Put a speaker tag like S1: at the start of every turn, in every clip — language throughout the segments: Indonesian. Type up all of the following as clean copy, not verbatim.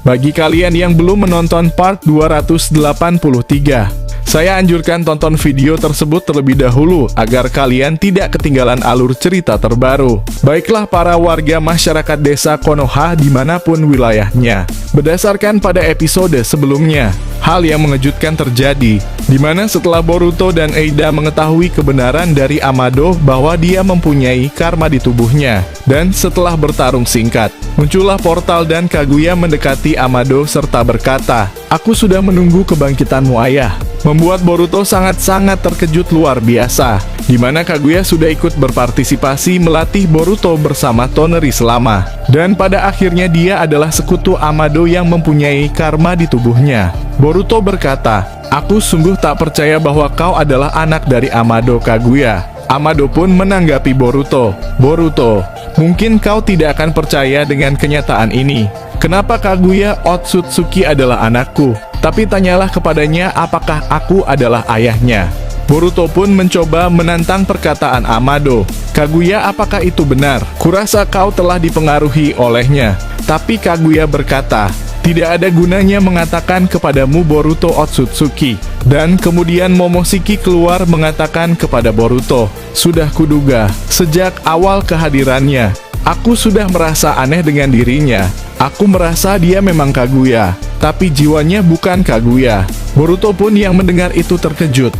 S1: Bagi kalian yang belum menonton part 283, saya anjurkan tonton video tersebut terlebih dahulu agar kalian tidak ketinggalan alur cerita terbaru. Baiklah para warga masyarakat desa Konoha dimanapun wilayahnya. Berdasarkan pada episode sebelumnya, hal yang mengejutkan terjadi, di mana setelah Boruto dan Eida mengetahui kebenaran dari Amado bahwa dia mempunyai karma di tubuhnya. Dan setelah bertarung singkat, muncullah portal dan Kaguya mendekati Amado serta berkata, "Aku sudah menunggu kebangkitanmu ayah." Membuat Boruto sangat-sangat terkejut luar biasa, di mana Kaguya sudah ikut berpartisipasi melatih Boruto bersama Toneri selama. Dan pada akhirnya dia adalah sekutu Amado yang mempunyai karma di tubuhnya. Boruto berkata, "Aku sungguh tak percaya bahwa kau adalah anak dari Amado Kaguya." Amado pun menanggapi Boruto, "Boruto, mungkin kau tidak akan percaya dengan kenyataan ini. Kenapa Kaguya Otsutsuki adalah anakku? Tapi tanyalah kepadanya apakah aku adalah ayahnya." Boruto pun mencoba menantang perkataan Amado. "Kaguya, apakah itu benar? Kurasa kau telah dipengaruhi olehnya." Tapi Kaguya berkata, "Tidak ada gunanya mengatakan kepadamu Boruto Otsutsuki." Dan kemudian Momoshiki keluar mengatakan kepada Boruto, "Sudah kuduga, sejak awal kehadirannya, aku sudah merasa aneh dengan dirinya. Aku merasa dia memang Kaguya, tapi jiwanya bukan Kaguya." Boruto pun yang mendengar itu terkejut.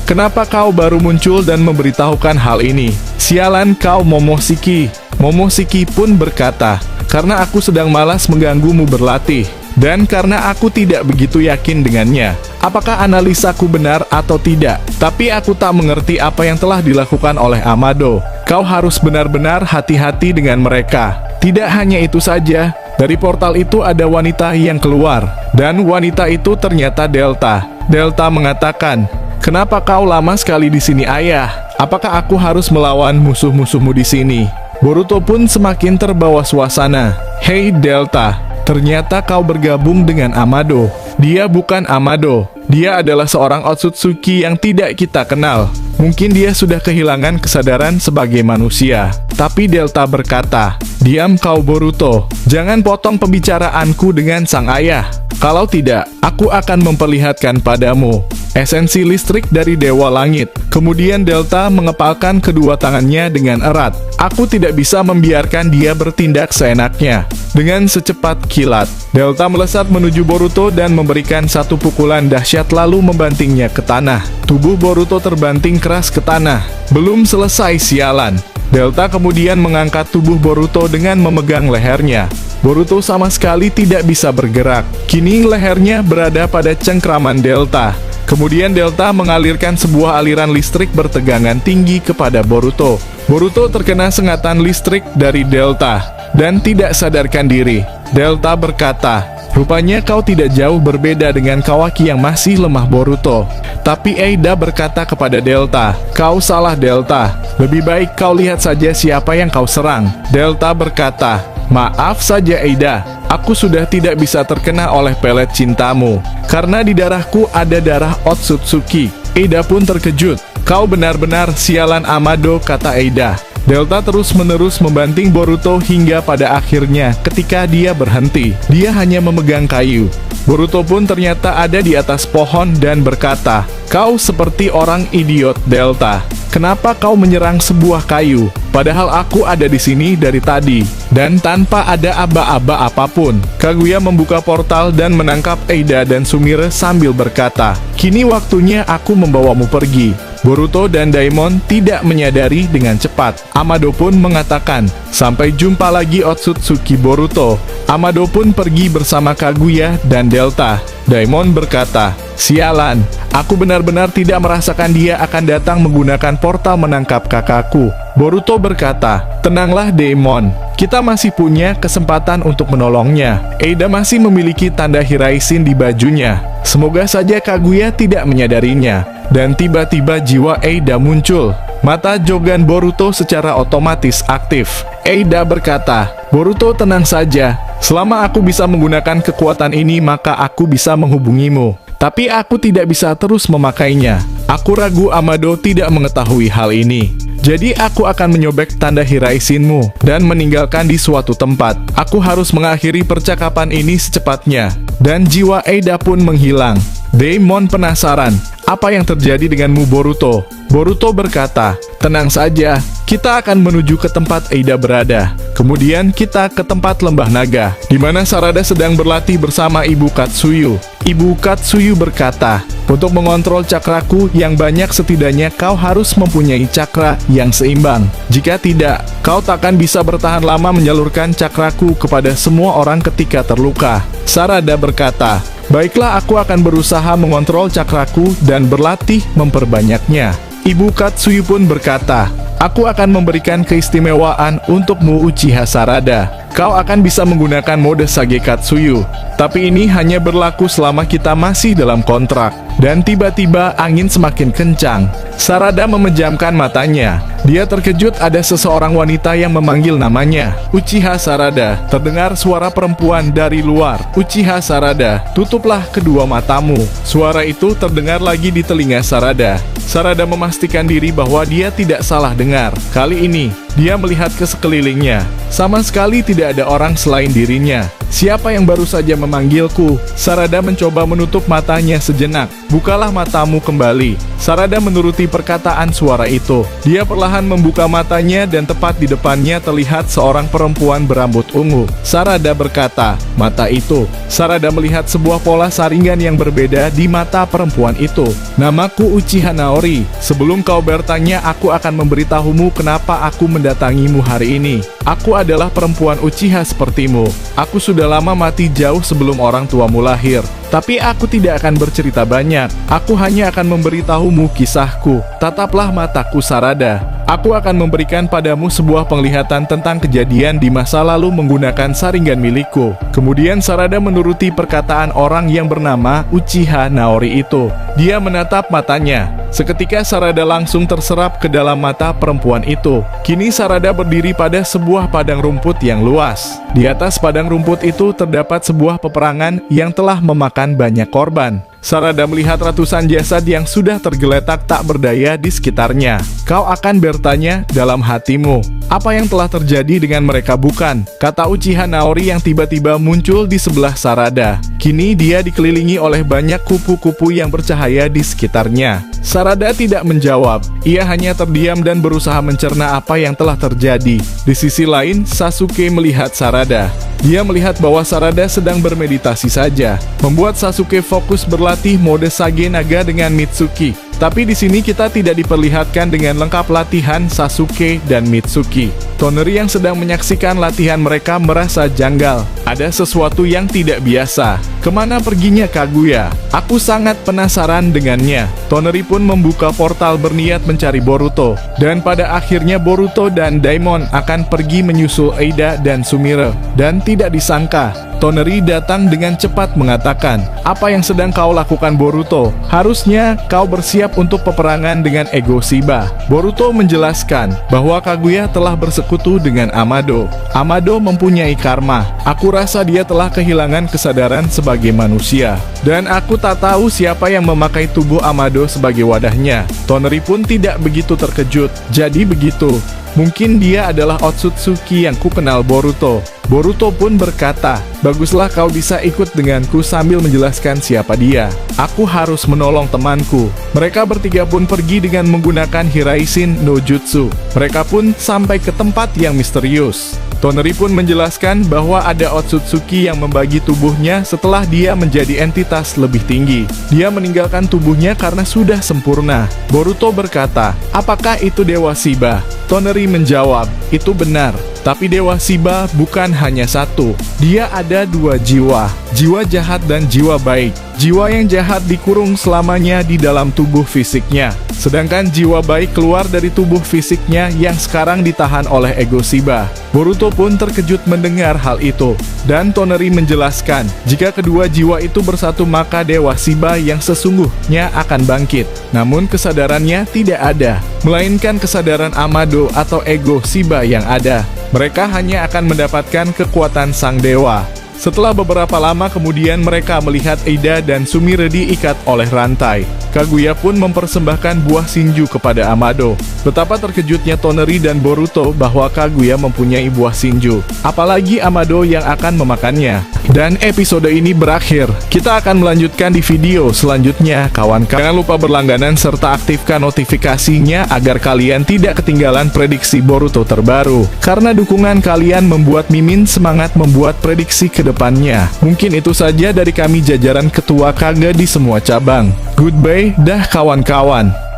S1: Kenapa kau baru muncul dan memberitahukan hal ini? Sialan kau Momoshiki." Momoshiki pun berkata, "Karena aku sedang malas mengganggumu berlatih, dan karena aku tidak begitu yakin dengannya. Apakah analisaku benar atau tidak? Tapi aku tak mengerti apa yang telah dilakukan oleh Amado. Kau harus benar-benar hati-hati dengan mereka." Tidak hanya itu saja, dari portal itu ada wanita yang keluar, dan wanita itu ternyata Delta. Delta mengatakan, "Kenapa kau lama sekali di sini ayah? Apakah aku harus melawan musuh-musuhmu di sini?" Boruto pun semakin terbawa suasana. "Hei Delta, ternyata kau bergabung dengan Amado." "Dia bukan Amado. Dia adalah seorang Otsutsuki yang tidak kita kenal. Mungkin dia sudah kehilangan kesadaran sebagai manusia." Tapi Delta berkata, "Diam kau Boruto, jangan potong pembicaraanku dengan sang ayah. Kalau tidak, aku akan memperlihatkan padamu esensi listrik dari Dewa Langit." Kemudian Delta mengepalkan kedua tangannya dengan erat. "Aku tidak bisa membiarkan dia bertindak seenaknya." Dengan secepat kilat, Delta melesat menuju Boruto dan memberikan satu pukulan dahsyat lalu membantingnya ke tanah. Tubuh Boruto terbanting keras ke tanah. Belum selesai sialan, Delta kemudian mengangkat tubuh Boruto dengan memegang lehernya. Boruto sama sekali tidak bisa bergerak. Kini lehernya berada pada cengkraman Delta. Kemudian Delta mengalirkan sebuah aliran listrik bertegangan tinggi kepada Boruto. Boruto terkena sengatan listrik dari Delta dan tidak sadarkan diri. Delta berkata, "Rupanya kau tidak jauh berbeda dengan Kawaki yang masih lemah Boruto." Tapi Eida berkata kepada Delta, "Kau salah Delta. Lebih baik kau lihat saja siapa yang kau serang." Delta berkata, "Maaf saja Eida, aku sudah tidak bisa terkena oleh pelet cintamu, karena di darahku ada darah Otsutsuki." Eida pun terkejut. "Kau benar-benar sialan Amado," kata Eida. Delta terus-menerus membanting Boruto hingga pada akhirnya ketika dia berhenti, dia hanya memegang kayu. Boruto pun ternyata ada di atas pohon dan berkata, "Kau seperti orang idiot Delta. Kenapa kau menyerang sebuah kayu? Padahal aku ada di sini dari tadi." Dan tanpa ada aba-aba apapun, Kaguya membuka portal dan menangkap Eida dan Sumire sambil berkata, "Kini waktunya aku membawamu pergi." Boruto dan Daimon tidak menyadari dengan cepat. Amado pun mengatakan, "Sampai jumpa lagi Otsutsuki Boruto." Amado pun pergi bersama Kaguya dan Delta. Daimon berkata, "Sialan, aku benar-benar tidak merasakan dia akan datang menggunakan portal menangkap kakakku." Boruto berkata, "Tenanglah Daimon, kita masih punya kesempatan untuk menolongnya. Eida masih memiliki tanda Hiraisin di bajunya. Semoga saja Kaguya tidak menyadarinya." Dan tiba-tiba jiwa Eida muncul. Mata Jogan Boruto secara otomatis aktif. Eida berkata, "Boruto, tenang saja. Selama aku bisa menggunakan kekuatan ini, maka aku bisa menghubungimu. Tapi aku tidak bisa terus memakainya. Aku ragu Amado tidak mengetahui hal ini." Jadi aku akan menyobek tanda Hiraisinmu dan meninggalkan di suatu tempat. Aku harus mengakhiri percakapan ini secepatnya. Dan jiwa Eida pun menghilang. Daemon penasaran, apa yang terjadi denganmu Boruto? Boruto berkata, tenang saja, kita akan menuju ke tempat Eida berada. Kemudian kita ke tempat lembah naga, di mana Sarada sedang berlatih bersama Ibu Katsuyu. Ibu Katsuyu berkata, untuk mengontrol cakraku yang banyak setidaknya kau harus mempunyai cakra yang seimbang. Jika tidak, kau takkan bisa bertahan lama menyalurkan cakraku kepada semua orang ketika terluka. Sarada berkata, baiklah, aku akan berusaha mengontrol cakraku dan berlatih memperbanyaknya. Ibu Katsuyu pun berkata, aku akan memberikan keistimewaan untukmu Uchiha Sarada. Kau akan bisa menggunakan mode Sage Katsuyu. Tapi ini hanya berlaku selama kita masih dalam kontrak. Dan tiba-tiba angin semakin kencang. Sarada memejamkan matanya. Dia terkejut ada seseorang wanita yang memanggil namanya. Uchiha Sarada. Terdengar suara perempuan dari luar. Uchiha Sarada, tutuplah kedua matamu. Suara itu terdengar lagi di telinga Sarada. Sarada memastikan diri bahwa dia tidak salah dengar. Kali ini, dia melihat ke sekelilingnya. Sama sekali tidak ada orang selain dirinya. Siapa yang baru saja memanggilku? Sarada mencoba menutup matanya sejenak. Bukalah matamu kembali. Sarada menuruti perkataan suara itu. Dia perlahan membuka matanya dan tepat di depannya terlihat seorang perempuan berambut ungu. Sarada berkata, mata itu. Sarada melihat sebuah pola saringan yang berbeda di mata perempuan itu. Namaku Uchiha Naori. Sebelum kau bertanya, aku akan memberitahumu kenapa aku mendatangimu hari ini. Aku adalah perempuan Uchiha sepertimu. Aku sudah lama mati jauh sebelum orang tuamu lahir. Tapi aku tidak akan bercerita banyak. Aku hanya akan memberitahumu kisahku. Tataplah mataku Sarada. Aku akan memberikan padamu sebuah penglihatan tentang kejadian di masa lalu menggunakan saringan milikku. Kemudian Sarada menuruti perkataan orang yang bernama Uchiha Naori itu. Dia menatap matanya. Seketika Sarada langsung terserap ke dalam mata perempuan itu. Kini Sarada berdiri pada sebuah padang rumput yang luas. Di atas padang rumput itu terdapat sebuah peperangan yang telah memakan banyak korban. Sarada melihat ratusan jasad yang sudah tergeletak tak berdaya di sekitarnya. Kau akan bertanya dalam hatimu, apa yang telah terjadi dengan mereka bukan? Kata Uchiha Naori yang tiba-tiba muncul di sebelah Sarada. Kini dia dikelilingi oleh banyak kupu-kupu yang bercahaya di sekitarnya. Sarada tidak menjawab. Ia hanya terdiam dan berusaha mencerna apa yang telah terjadi. Di sisi lain, Sasuke melihat Sarada. Dia melihat bahwa Sarada sedang bermeditasi saja, membuat Sasuke fokus berlatih mode Sage Naga dengan Mitsuki. Tapi di sini kita tidak diperlihatkan dengan lengkap latihan Sasuke dan Mitsuki. Toneri yang sedang menyaksikan latihan mereka merasa janggal. Ada sesuatu yang tidak biasa. Kemana perginya Kaguya? Aku sangat penasaran dengannya. Toneri pun membuka portal berniat mencari Boruto. Dan pada akhirnya Boruto dan Daemon akan pergi menyusul Eida dan Sumire. Dan tidak disangka, Toneri datang dengan cepat mengatakan, apa yang sedang kau lakukan Boruto? Harusnya kau bersiap untuk peperangan dengan Ego Shiba. Boruto menjelaskan bahwa Kaguya telah bersekutu dengan Amado. Amado mempunyai karma. Aku rasa dia telah kehilangan kesadaran sebagai manusia. Dan aku tak tahu siapa yang memakai tubuh Amado sebagai wadahnya. Toneri pun tidak begitu terkejut. Jadi begitu. Mungkin dia adalah Otsutsuki yang ku kenal Boruto. Boruto pun berkata, baguslah kau bisa ikut denganku sambil menjelaskan siapa dia. Aku harus menolong temanku. Mereka bertiga pun pergi dengan menggunakan Hiraisin no Jutsu. Mereka pun sampai ke tempat yang misterius. Toneri pun menjelaskan bahwa ada Otsutsuki yang membagi tubuhnya setelah dia menjadi entitas lebih tinggi. Dia meninggalkan tubuhnya karena sudah sempurna. Boruto berkata, apakah itu Dewa Shiba? Toneri menjawab, itu benar. Tapi Dewa Shiba bukan hanya satu. Dia ada dua jiwa. Jiwa jahat dan jiwa baik. Jiwa yang jahat dikurung selamanya di dalam tubuh fisiknya. Sedangkan jiwa baik keluar dari tubuh fisiknya yang sekarang ditahan oleh Ego Shiba. Boruto pun terkejut mendengar hal itu. Dan Toneri menjelaskan, jika kedua jiwa itu bersatu maka Dewa Shiba yang sesungguhnya akan bangkit. Namun kesadarannya tidak ada, melainkan kesadaran Amado atau Ego Shiba yang ada. Mereka hanya akan mendapatkan kekuatan sang dewa. Setelah beberapa lama kemudian mereka melihat Eida dan Sumire diikat oleh rantai. Kaguya pun mempersembahkan buah Shinju kepada Amado. Betapa terkejutnya Toneri dan Boruto bahwa Kaguya mempunyai buah Shinju, apalagi Amado yang akan memakannya. Dan episode ini berakhir. Kita akan melanjutkan di video selanjutnya, kawan-kawan. Jangan lupa berlangganan serta aktifkan notifikasinya agar kalian tidak ketinggalan prediksi Boruto terbaru. Karena dukungan kalian membuat Mimin semangat membuat prediksi ke depannya. Mungkin itu saja dari kami jajaran ketua Kage di semua cabang. Goodbye, dah kawan-kawan.